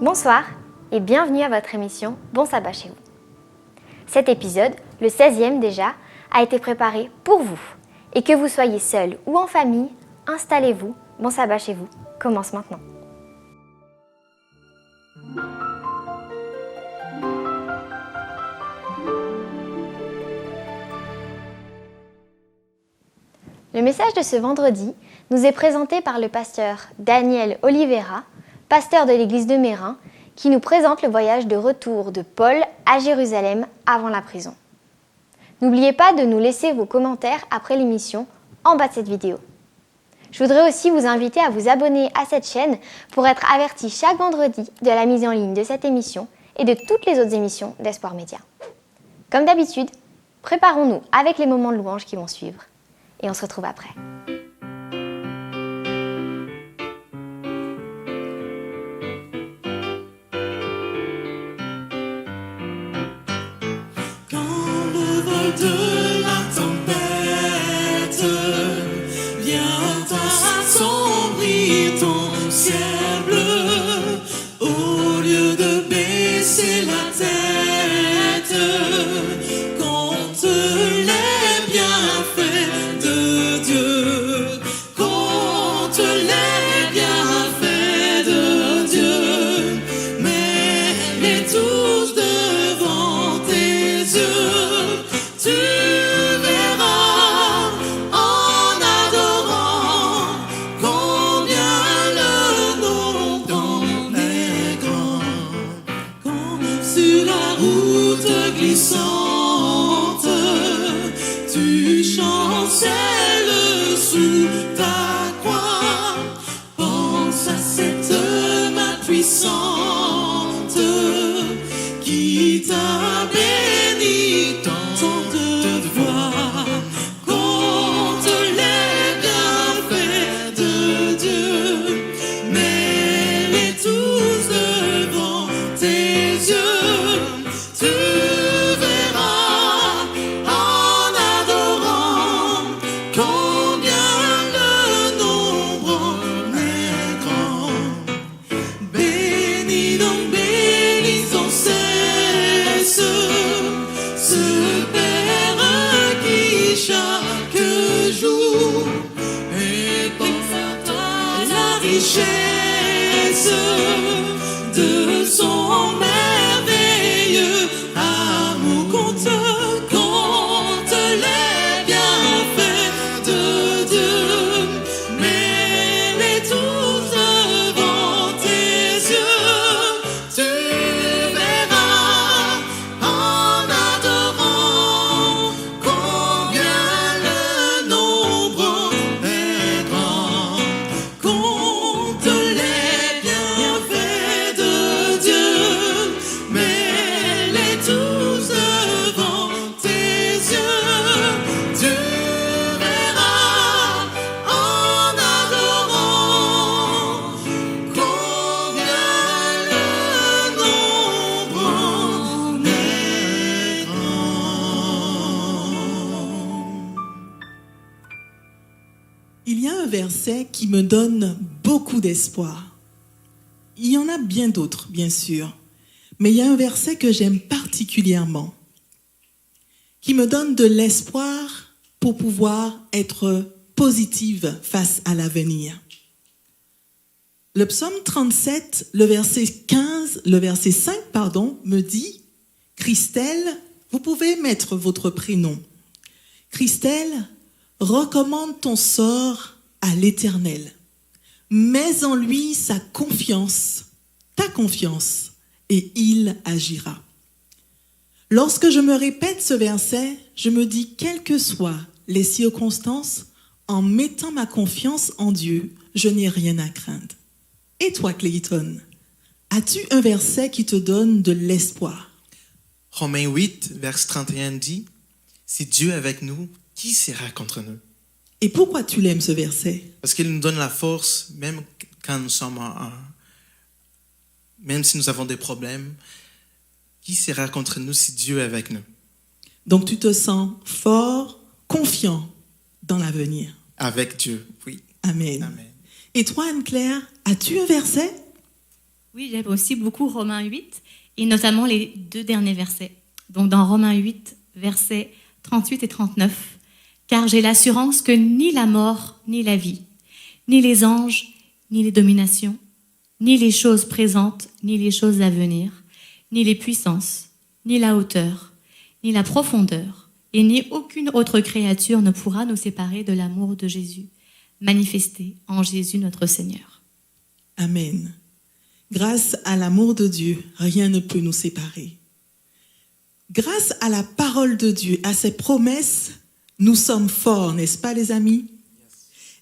Bonsoir et bienvenue à votre émission Bon Sabbat chez vous. Cet épisode, le 16e déjà, a été préparé pour vous. Et que vous soyez seul ou en famille, installez-vous, Bon Sabbat chez vous commence maintenant. Le message de ce vendredi nous est présenté par le pasteur Daniel Oliveira, pasteur de l'église de Mérin, qui nous présente le voyage de retour de Paul à Jérusalem avant la prison. N'oubliez pas de nous laisser vos commentaires après l'émission en bas de cette vidéo. Je voudrais aussi vous inviter à vous abonner à cette chaîne pour être averti chaque vendredi de la mise en ligne de cette émission et de toutes les autres émissions d'Espoir Média. Comme d'habitude, préparons-nous avec les moments de louange qui vont suivre. Et on se retrouve après. Quand le vol de la tempête vient assombrir ton ciel bleu, au lieu de baisser la tête contre les bienfaits de Dieu, contre les bienfaits de Dieu, mets-les tous devant tes yeux, tu verras en adorant combien le nombre est grand. Quand sur la route glissante, tu chancelles sous ta croix, pense à cette main puissante qui t'a béni tant de fois, contre les bienfaits de Dieu, mets-les tous devant tes yeux, tu verras en adorant combien le nombre est grand. Bénis donc, bénis sans cesse ce Père qui chaque jour épargne la richesse de son merveilleux amour, compte les bienfaits de Dieu, mets-les tous devant tes yeux, tu verras en adorant combien le nombre est grand, compte les bienfaits de Dieu, mets-les tous devant tes yeux, tu verras en adorant combien le nombre est grand. Il y a un verset qui me donne beaucoup d'espoir. Il y en a bien d'autres, bien sûr, mais il y a un verset que j'aime particulièrement, qui me donne de l'espoir pour pouvoir être positive face à l'avenir. Le psaume 37, le verset 5, me dit « Christelle, vous pouvez mettre votre prénom. Christelle, recommande ton sort à l'Éternel. Mets en lui sa confiance, ta confiance, et il agira. » Lorsque je me répète ce verset, je me dis, quelles que soient les circonstances, en mettant ma confiance en Dieu, je n'ai rien à craindre. Et toi, Clayton, as-tu un verset qui te donne de l'espoir? Romains 8, verset 31 dit, « Si Dieu est avec nous, qui sera contre nous? » Et pourquoi tu l'aimes, ce verset? Parce qu'il nous donne la force, même quand nous sommes même si nous avons des problèmes, qui sera contre nous si Dieu est avec nous? Donc tu te sens fort, confiant dans l'avenir. Avec Dieu, oui. Amen. Amen. Et toi, Anne-Claire, as-tu un verset? Oui, j'aime aussi beaucoup Romains 8, et notamment les 2 derniers versets. Donc dans Romains 8, versets 38 et 39, « Car j'ai l'assurance que ni la mort, ni la vie, ni les anges, ni les dominations, ni les choses présentes, ni les choses à venir, ni les puissances, ni la hauteur, ni la profondeur, et ni aucune autre créature ne pourra nous séparer de l'amour de Jésus, manifesté en Jésus notre Seigneur. » Amen. Grâce à l'amour de Dieu, rien ne peut nous séparer. Grâce à la parole de Dieu, à ses promesses, nous sommes forts, n'est-ce pas les amis?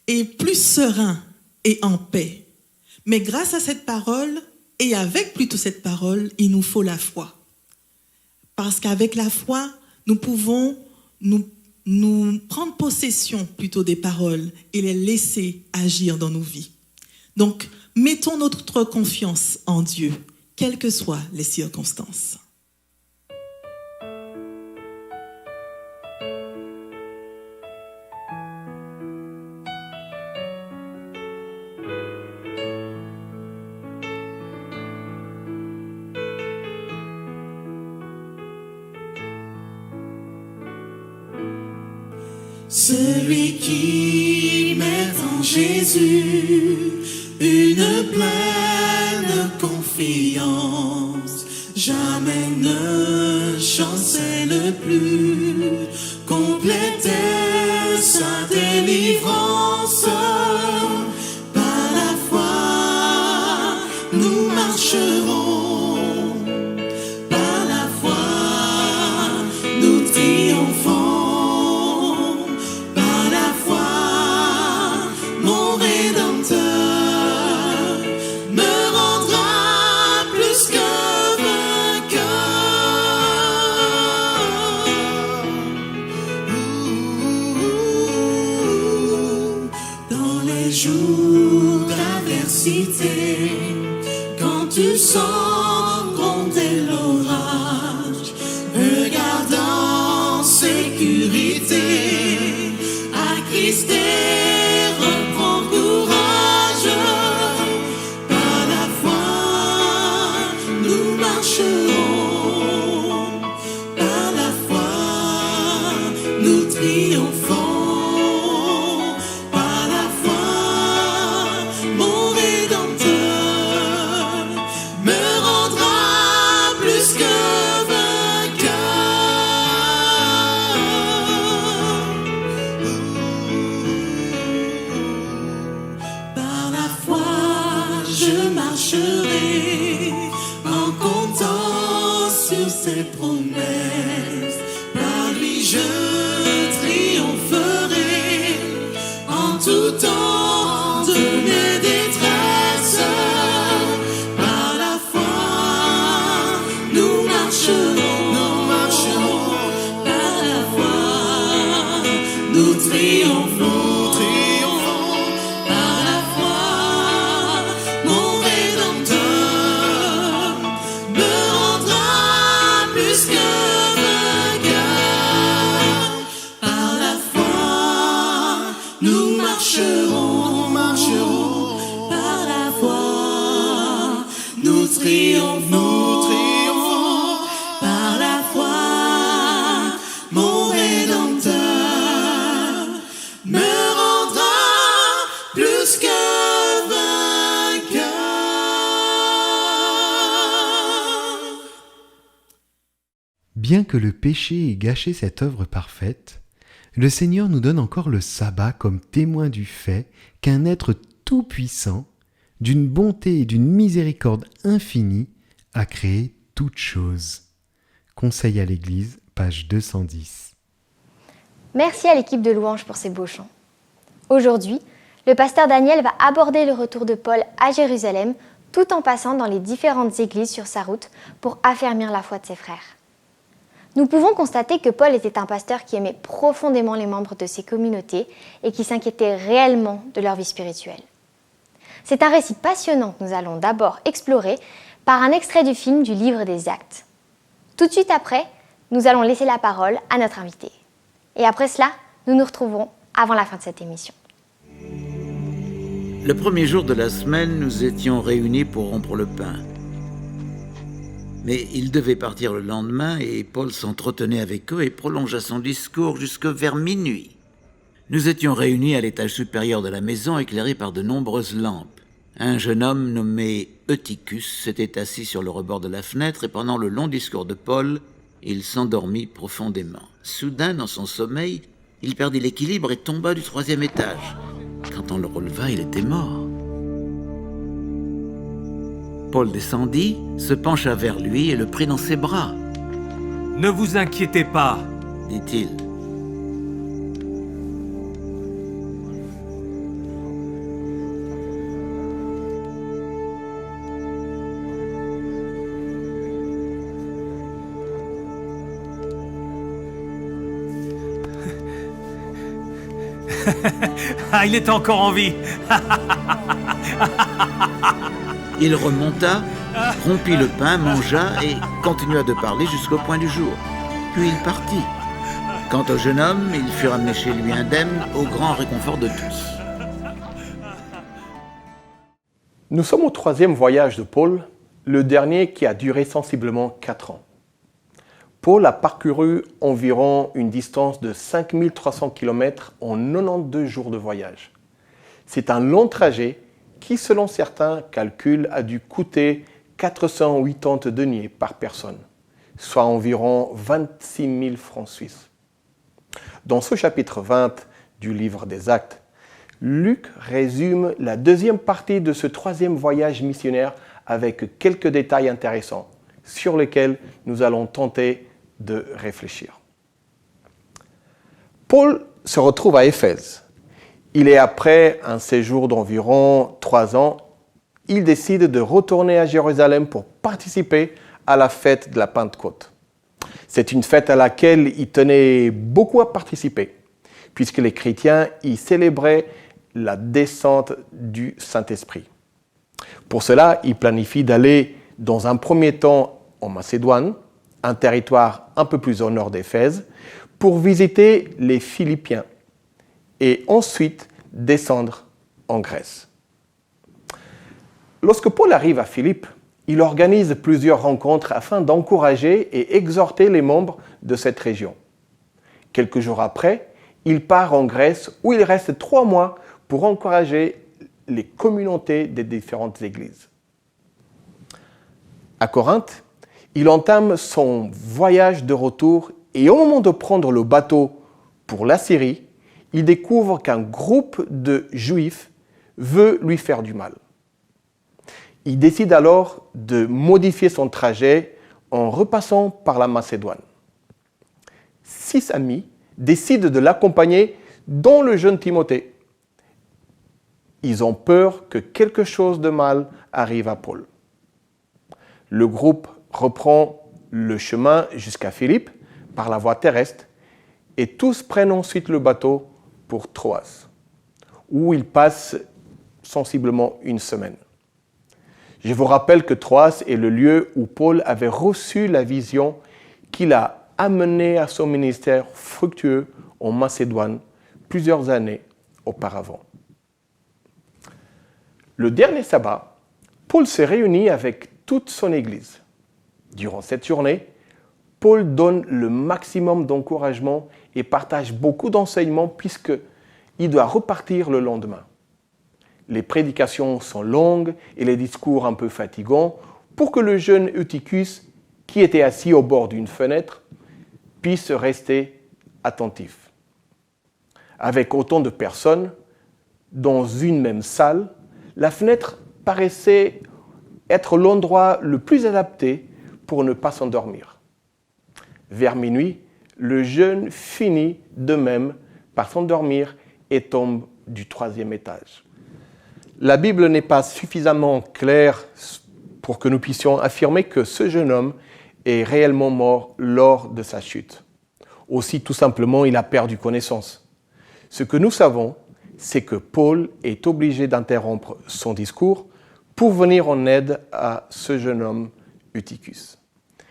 Et plus sereins et en paix. Mais grâce à cette parole, et avec plutôt cette parole, il nous faut la foi. Parce qu'avec la foi, nous pouvons nous prendre possession plutôt des paroles et les laisser agir dans nos vies. Donc, mettons notre confiance en Dieu, quelles que soient les circonstances. Celui qui met en Jésus une pleine confiance, jamais ne chancelle plus, complète sa délivrance. Par la foi, nous marcherons, par la foi, nous triomphons. Jour d'adversité, quand tu sens gronder l'orage, regarde en sécurité, à Christ et reprends courage. Par la foi, nous marcherons, par la foi, nous triomphons. En comptant sur ses promesses, par lui je triompherai en tout temps de mes détresses. Par la foi, nous marcherons, par la foi, nous triomphons. Triomphons par la foi, mon Rédempteur me rendra plus que vainqueur. Bien que le péché ait gâché cette œuvre parfaite, le Seigneur nous donne encore le sabbat comme témoin du fait qu'un être tout-puissant, d'une bonté et d'une miséricorde infinie, a créé toutes choses. Conseil à l'Église, page 210. Merci à l'équipe de louanges pour ces beaux chants. Aujourd'hui, le pasteur Daniel va aborder le retour de Paul à Jérusalem tout en passant dans les différentes églises sur sa route pour affermir la foi de ses frères. Nous pouvons constater que Paul était un pasteur qui aimait profondément les membres de ses communautés et qui s'inquiétait réellement de leur vie spirituelle. C'est un récit passionnant que nous allons d'abord explorer par un extrait du film du Livre des Actes. Tout de suite après, nous allons laisser la parole à notre invité. Et après cela, nous nous retrouverons avant la fin de cette émission. Le premier jour de la semaine, nous étions réunis pour rompre le pain. Mais il devait partir le lendemain et Paul s'entretenait avec eux et prolongea son discours jusque vers minuit. Nous étions réunis à l'étage supérieur de la maison, éclairés par de nombreuses lampes. Un jeune homme nommé Eutychus s'était assis sur le rebord de la fenêtre et pendant le long discours de Paul, il s'endormit profondément. Soudain, dans son sommeil, il perdit l'équilibre et tomba du 3e étage. Quand on le releva, il était mort. Paul descendit, se pencha vers lui et le prit dans ses bras. « Ne vous inquiétez pas, » dit-il. Ah, il est encore en vie. Il remonta, rompit le pain, mangea et continua de parler jusqu'au point du jour. Puis il partit. Quant au jeune homme, il fut ramené chez lui indemne, au grand réconfort de tous. Nous sommes au 3e voyage de Paul, le dernier qui a duré sensiblement 4 ans. Paul a parcouru environ une distance de 5300 km en 92 jours de voyage. C'est un long trajet qui, selon certains calculs, a dû coûter 480 deniers par personne, soit environ 26 000 francs suisses. Dans ce chapitre 20 du livre des Actes, Luc résume la deuxième partie de ce 3e voyage missionnaire avec quelques détails intéressants sur lesquels nous allons tenter de réfléchir. Paul se retrouve à Éphèse. Il est après un séjour d'environ 3 ans, il décide de retourner à Jérusalem pour participer à la fête de la Pentecôte. C'est une fête à laquelle il tenait beaucoup à participer, puisque les chrétiens y célébraient la descente du Saint-Esprit. Pour cela, il planifie d'aller dans un premier temps en Macédoine, un territoire un peu plus au nord d'Éphèse, pour visiter les Philippiens et ensuite descendre en Grèce. Lorsque Paul arrive à Philippe, il organise plusieurs rencontres afin d'encourager et exhorter les membres de cette région. Quelques jours après, il part en Grèce où il reste 3 mois pour encourager les communautés des différentes églises. À Corinthe, il entame son voyage de retour et au moment de prendre le bateau pour la Syrie, il découvre qu'un groupe de Juifs veut lui faire du mal. Il décide alors de modifier son trajet en repassant par la Macédoine. 6 amis décident de l'accompagner, dont le jeune Timothée. Ils ont peur que quelque chose de mal arrive à Paul. Le groupe reprend le chemin jusqu'à Philippe par la voie terrestre et tous prennent ensuite le bateau pour Troas, où ils passent sensiblement 1 semaine. Je vous rappelle que Troas est le lieu où Paul avait reçu la vision qui l'a amené à son ministère fructueux en Macédoine plusieurs années auparavant. Le dernier sabbat, Paul se réunit avec toute son Église. Durant cette journée, Paul donne le maximum d'encouragement et partage beaucoup d'enseignements puisqu'il doit repartir le lendemain. Les prédications sont longues et les discours un peu fatigants pour que le jeune Eutychus, qui était assis au bord d'une fenêtre, puisse rester attentif. Avec autant de personnes dans une même salle, la fenêtre paraissait être l'endroit le plus adapté pour ne pas s'endormir. Vers minuit, le jeune finit de même par s'endormir et tombe du 3e étage. La Bible n'est pas suffisamment claire pour que nous puissions affirmer que ce jeune homme est réellement mort lors de sa chute. Aussi, tout simplement, il a perdu connaissance. Ce que nous savons, c'est que Paul est obligé d'interrompre son discours pour venir en aide à ce jeune homme Eutychus.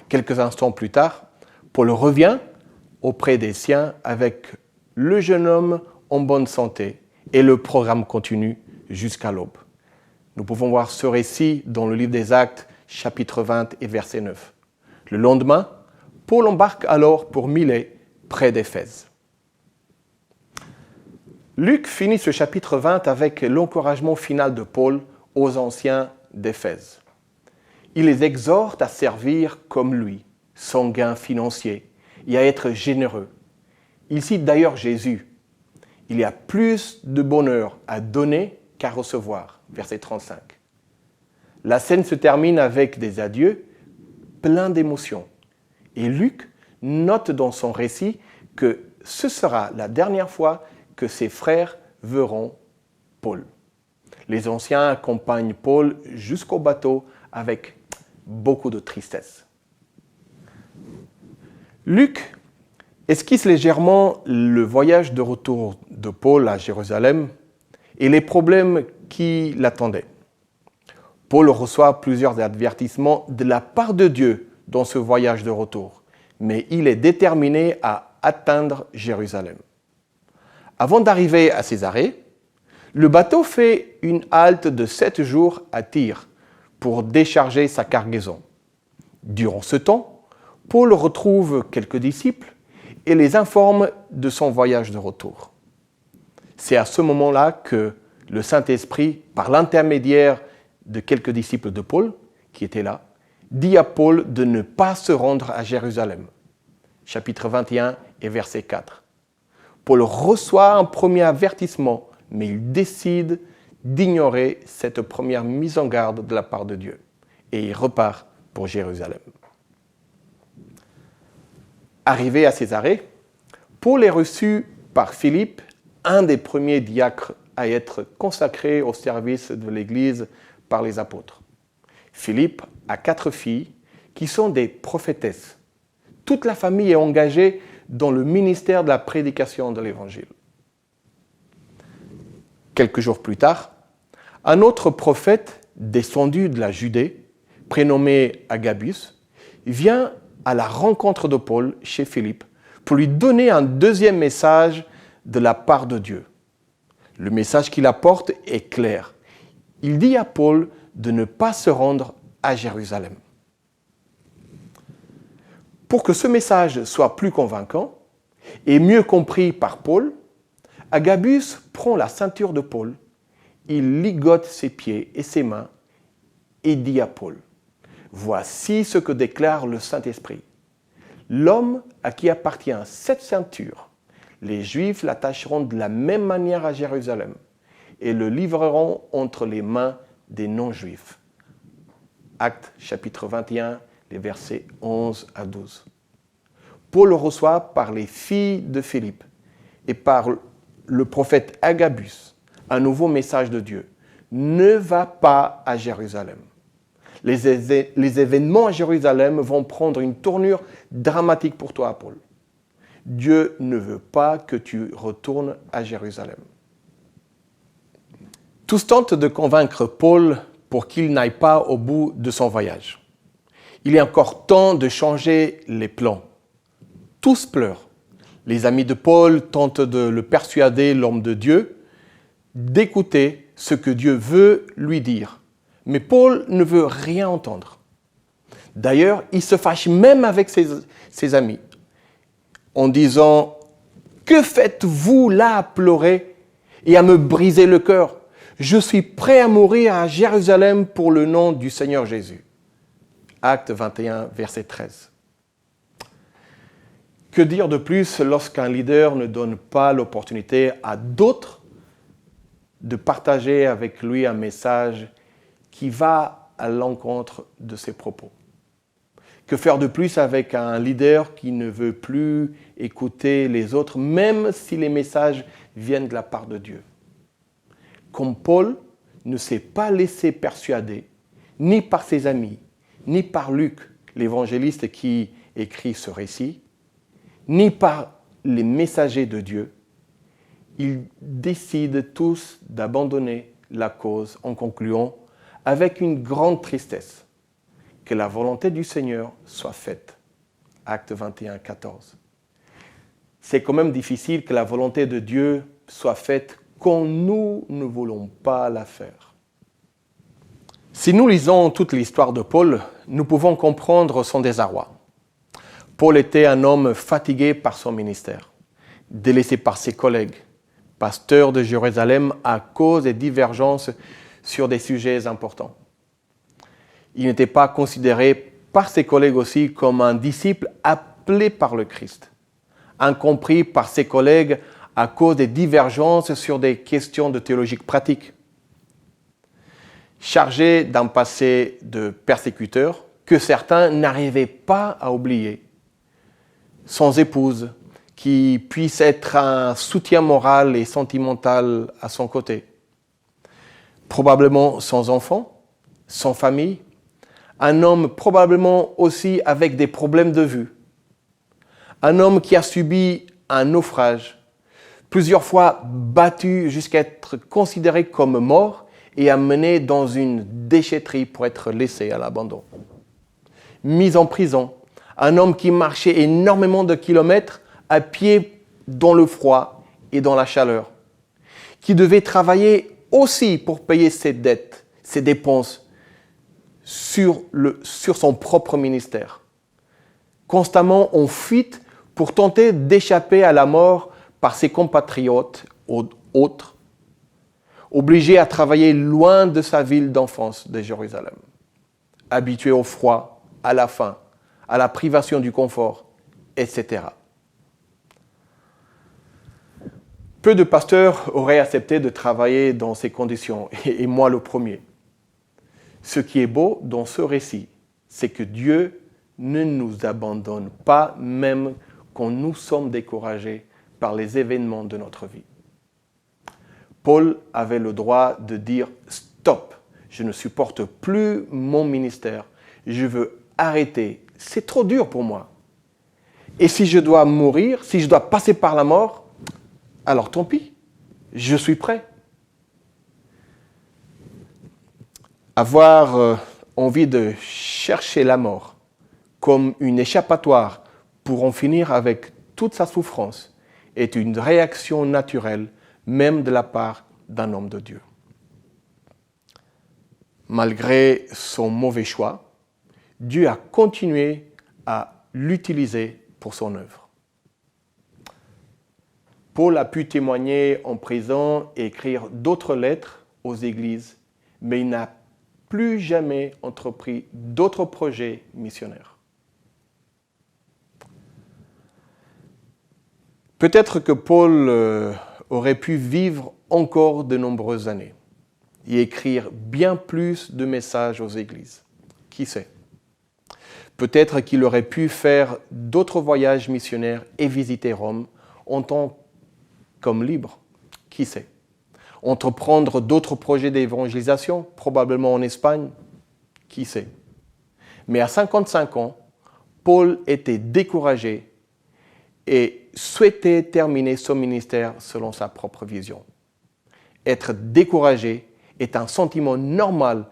Quelques instants plus tard, Paul revient auprès des siens avec le jeune homme en bonne santé et le programme continue jusqu'à l'aube. Nous pouvons voir ce récit dans le livre des Actes, chapitre 20 et verset 9. Le lendemain, Paul embarque alors pour Milet, près d'Éphèse. Luc finit ce chapitre 20 avec l'encouragement final de Paul aux anciens d'Éphèse. Il les exhorte à servir comme lui, sans gain financier, et à être généreux. Il cite d'ailleurs Jésus. Il y a plus de bonheur à donner qu'à recevoir. Verset 35. La scène se termine avec des adieux pleins d'émotions. Et Luc note dans son récit que ce sera la dernière fois que ses frères verront Paul. Les anciens accompagnent Paul jusqu'au bateau avec beaucoup de tristesse. Luc esquisse légèrement le voyage de retour de Paul à Jérusalem et les problèmes qui l'attendaient. Paul reçoit plusieurs avertissements de la part de Dieu dans ce voyage de retour, mais il est déterminé à atteindre Jérusalem. Avant d'arriver à Césarée, le bateau fait une halte de 7 jours à Tyr pour décharger sa cargaison. Durant ce temps, Paul retrouve quelques disciples et les informe de son voyage de retour. C'est à ce moment-là que le Saint-Esprit, par l'intermédiaire de quelques disciples de Paul, qui étaient là, dit à Paul de ne pas se rendre à Jérusalem. Chapitre 21 et verset 4. Paul reçoit un premier avertissement, mais il décide d'ignorer cette première mise en garde de la part de Dieu. Et il repart pour Jérusalem. Arrivé à Césarée, Paul est reçu par Philippe, un des premiers diacres à être consacré au service de l'Église par les apôtres. Philippe a 4 filles qui sont des prophétesses. Toute la famille est engagée dans le ministère de la prédication de l'Évangile. Quelques jours plus tard, un autre prophète descendu de la Judée, prénommé Agabus, vient à la rencontre de Paul chez Philippe pour lui donner un deuxième message de la part de Dieu. Le message qu'il apporte est clair. Il dit à Paul de ne pas se rendre à Jérusalem. Pour que ce message soit plus convaincant et mieux compris par Paul, Agabus prend la ceinture de Paul, il ligote ses pieds et ses mains et dit à Paul, « Voici ce que déclare le Saint-Esprit. L'homme à qui appartient cette ceinture, les Juifs l'attacheront de la même manière à Jérusalem et le livreront entre les mains des non-Juifs. » Actes chapitre 21, les versets 11 à 12. Paul reçoit par les filles de Philippe et par le prophète Agabus un nouveau message de Dieu. Ne va pas à Jérusalem. Les événements à Jérusalem vont prendre une tournure dramatique pour toi, Paul. Dieu ne veut pas que tu retournes à Jérusalem. Tous tentent de convaincre Paul pour qu'il n'aille pas au bout de son voyage. Il est encore temps de changer les plans. Tous pleurent. Les amis de Paul tentent de le persuader, l'homme de Dieu, d'écouter ce que Dieu veut lui dire. Mais Paul ne veut rien entendre. D'ailleurs, il se fâche même avec ses amis en disant « Que faites-vous là à pleurer et à me briser le cœur ? Je suis prêt à mourir à Jérusalem pour le nom du Seigneur Jésus. » Acte 21, verset 13. Que dire de plus lorsqu'un leader ne donne pas l'opportunité à d'autres de partager avec lui un message qui va à l'encontre de ses propos? Que faire de plus avec un leader qui ne veut plus écouter les autres, même si les messages viennent de la part de Dieu? Comme Paul ne s'est pas laissé persuader, ni par ses amis, ni par Luc, l'évangéliste qui écrit ce récit, ni par les messagers de Dieu, ils décident tous d'abandonner la cause en concluant avec une grande tristesse que la volonté du Seigneur soit faite. Acte 21, 14. C'est quand même difficile que la volonté de Dieu soit faite quand nous ne voulons pas la faire. Si nous lisons toute l'histoire de Paul, nous pouvons comprendre son désarroi. Paul était un homme fatigué par son ministère, délaissé par ses collègues, pasteur de Jérusalem à cause des divergences sur des sujets importants. Il n'était pas considéré par ses collègues aussi comme un disciple appelé par le Christ, incompris par ses collègues à cause des divergences sur des questions de théologie pratique. Chargé d'un passé de persécuteur que certains n'arrivaient pas à oublier, sans épouse, qui puisse être un soutien moral et sentimental à son côté. Probablement sans enfant, sans famille, un homme probablement aussi avec des problèmes de vue. Un homme qui a subi un naufrage, plusieurs fois battu jusqu'à être considéré comme mort et amené dans une déchetterie pour être laissé à l'abandon. Mis en prison, un homme qui marchait énormément de kilomètres à pied dans le froid et dans la chaleur, qui devait travailler aussi pour payer ses dettes, ses dépenses sur son propre ministère, constamment en fuite pour tenter d'échapper à la mort par ses compatriotes autres, obligé à travailler loin de sa ville d'enfance de Jérusalem, habitué au froid, à la faim, à la privation du confort, etc. Peu de pasteurs auraient accepté de travailler dans ces conditions, et moi le premier. Ce qui est beau dans ce récit, c'est que Dieu ne nous abandonne pas même quand nous sommes découragés par les événements de notre vie. Paul avait le droit de dire « Stop, je ne supporte plus mon ministère, je veux arrêter, c'est trop dur pour moi. Et si je dois mourir, si je dois passer par la mort, alors tant pis, je suis prêt. » Avoir envie de chercher la mort comme une échappatoire pour en finir avec toute sa souffrance est une réaction naturelle, même de la part d'un homme de Dieu. Malgré son mauvais choix, Dieu a continué à l'utiliser pour son œuvre. Paul a pu témoigner en prison et écrire d'autres lettres aux églises, mais il n'a plus jamais entrepris d'autres projets missionnaires. Peut-être que Paul aurait pu vivre encore de nombreuses années et écrire bien plus de messages aux églises. Qui sait? Peut-être qu'il aurait pu faire d'autres voyages missionnaires et visiter Rome en tant comme libre. Qui sait? Entreprendre d'autres projets d'évangélisation, probablement en Espagne. Qui sait? Mais à 55 ans, Paul était découragé et souhaitait terminer son ministère selon sa propre vision. Être découragé est un sentiment normal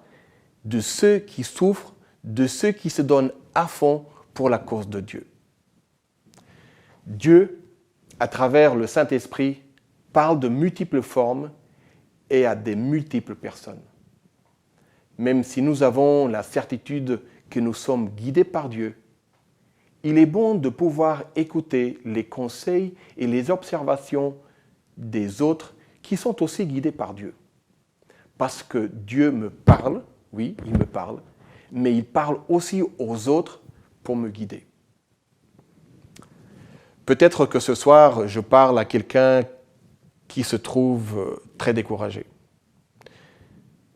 de ceux qui souffrent, de ceux qui se donnent à fond pour la cause de Dieu. Dieu, à travers le Saint-Esprit, parle de multiples formes et à des multiples personnes. Même si nous avons la certitude que nous sommes guidés par Dieu, il est bon de pouvoir écouter les conseils et les observations des autres qui sont aussi guidés par Dieu. Parce que Dieu me parle, oui, il me parle, mais il parle aussi aux autres pour me guider. Peut-être que ce soir, je parle à quelqu'un qui se trouve très découragé.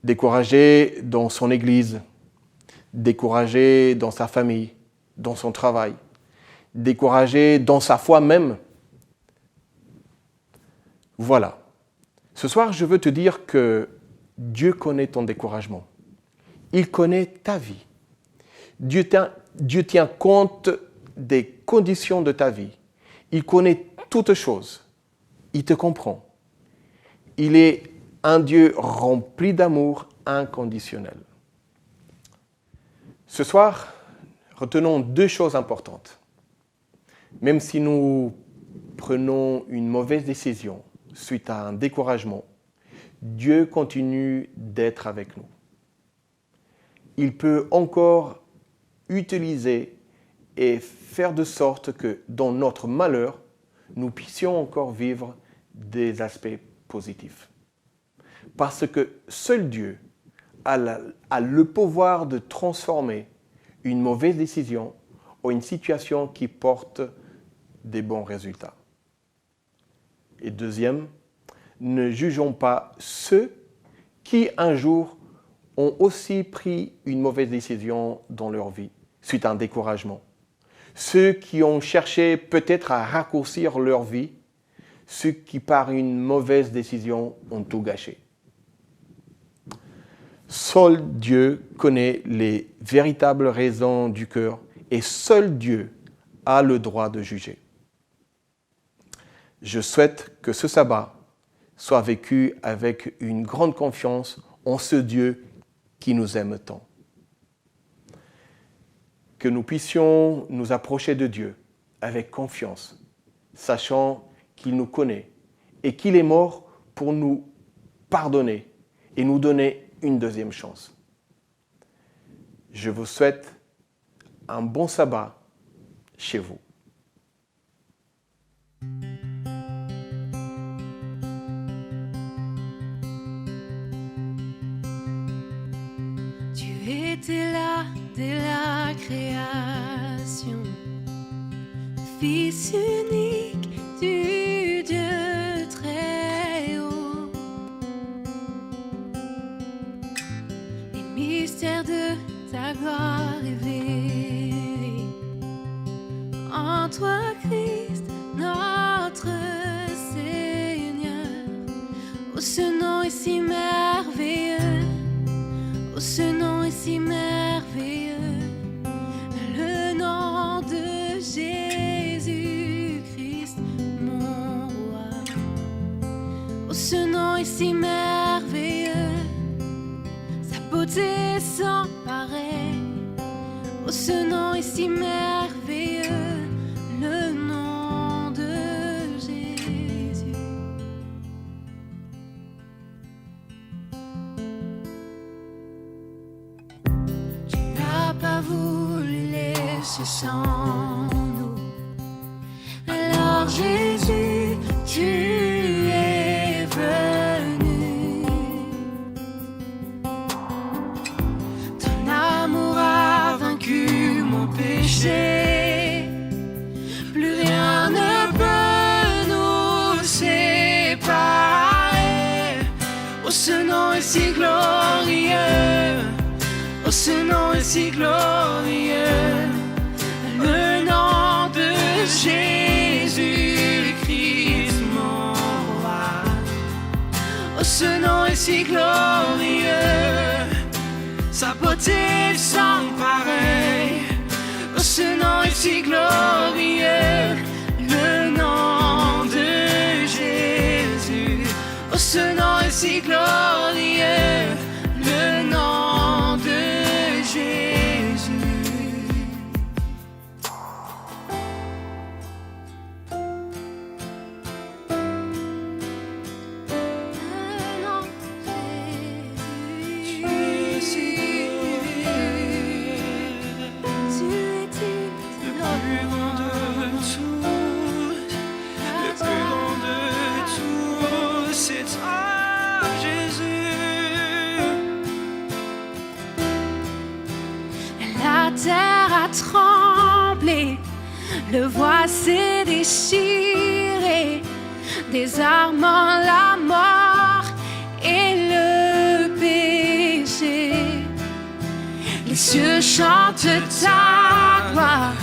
Découragé dans son église, découragé dans sa famille, dans son travail, découragé dans sa foi même. Voilà. Ce soir, je veux te dire que Dieu connaît ton découragement. Il connaît ta vie. Dieu tient compte des conditions de ta vie. Il connaît toutes choses. Il te comprend. Il est un Dieu rempli d'amour inconditionnel. Ce soir, retenons deux choses importantes. Même si nous prenons une mauvaise décision, suite à un découragement, Dieu continue d'être avec nous. Il peut encore utiliser et faire de sorte que dans notre malheur, nous puissions encore vivre des aspects positifs. Parce que seul Dieu a le pouvoir de transformer une mauvaise décision en une situation qui porte des bons résultats. Et deuxième, ne jugeons pas ceux qui un jour ont aussi pris une mauvaise décision dans leur vie suite à un découragement. Ceux qui ont cherché peut-être à raccourcir leur vie, ceux qui par une mauvaise décision ont tout gâché. Seul Dieu connaît les véritables raisons du cœur et seul Dieu a le droit de juger. Je souhaite que ce sabbat soit vécu avec une grande confiance en ce Dieu qui nous aime tant. Que nous puissions nous approcher de Dieu avec confiance, sachant qu'il nous connaît et qu'il est mort pour nous pardonner et nous donner une deuxième chance. Je vous souhaite un bon sabbat chez vous. Tu étais là dès la création, Fils unique du Dieu très haut. Les mystères de ta gloire révélés en toi, Christ, notre Seigneur. Oh, ce nom est si merveilleux. Oh, ce nom est si merveilleux, le nom de Jésus-Christ, mon roi. Oh, ce nom est si merveilleux, sa beauté sans pareil. Oh, ce nom est si merveilleux, le nom de Jésus. Pas voulu laisser sans nous. Alors Jésus, tu es venu. Ton amour a vaincu mon péché. Plus rien ne peut nous séparer. Oh, ce nom est si glorieux. Oh, ce nom est si glorieux, le nom de Jésus-Christ, mon roi. Oh, ce nom est si glorieux, sa beauté sans pareil. Oh, ce nom est si glorieux, le nom de Jésus. Oh, ce nom est si glorieux, le nom de Jésus. Le nom de Jésus. Tu es le plus grand de tous, le plus grand de tous, c'est toi, Jésus. La terre a tremblé, le voile s'est déchiré, désarmant la mort et le péché. Les cieux chantent ta gloire,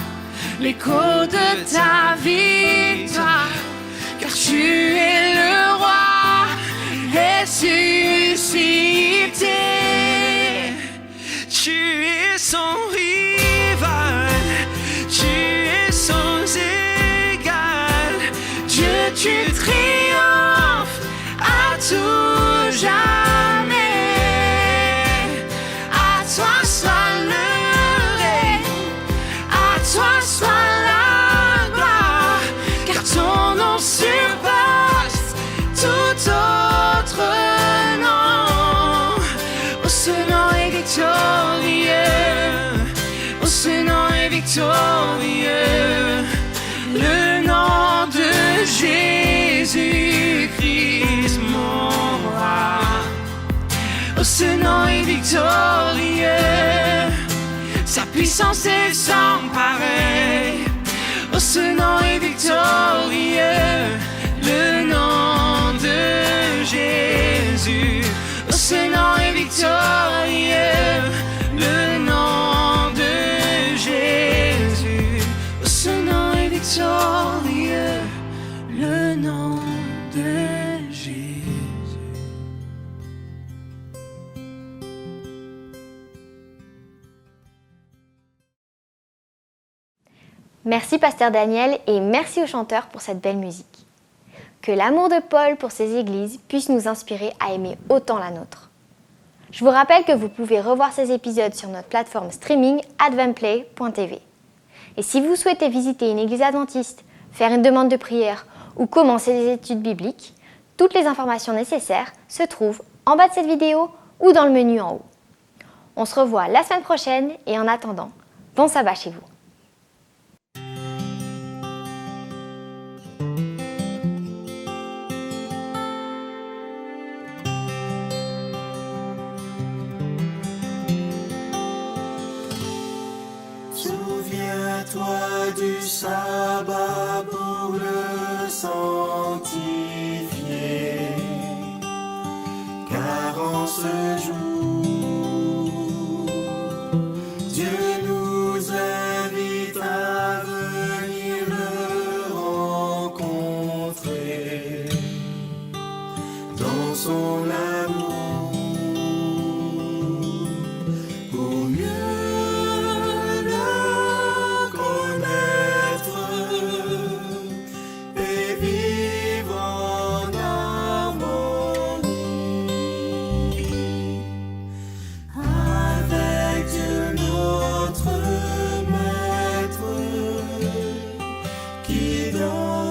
l'écho de ta victoire, car tu es le roi ressuscité. Tu es son rival, tu es sans égal. Dieu, tu triomphes à tout jamais. À toi soit le règne, à toi soit la gloire, car ton nom surpasse tous victorieux. Sa puissance est sans pareil. Oh, ce nom est victorieux. Le nom de Jésus. Oh, ce nom est victorieux. Le nom de Jésus. Oh, ce nom est victorieux. Le nom de Jésus. Merci Pasteur Daniel et merci aux chanteurs pour cette belle musique. Que l'amour de Paul pour ses églises puisse nous inspirer à aimer autant la nôtre. Je vous rappelle que vous pouvez revoir ces épisodes sur notre plateforme streaming adventplay.tv. Et si vous souhaitez visiter une église adventiste, faire une demande de prière ou commencer des études bibliques, toutes les informations nécessaires se trouvent en bas de cette vidéo ou dans le menu en haut. On se revoit la semaine prochaine et en attendant, bon sabbat chez vous. Souviens-toi du sabbat pour le sanctifier, car en ce jour, Dieu nous invite à venir le rencontrer dans son amour pour mieux qui donne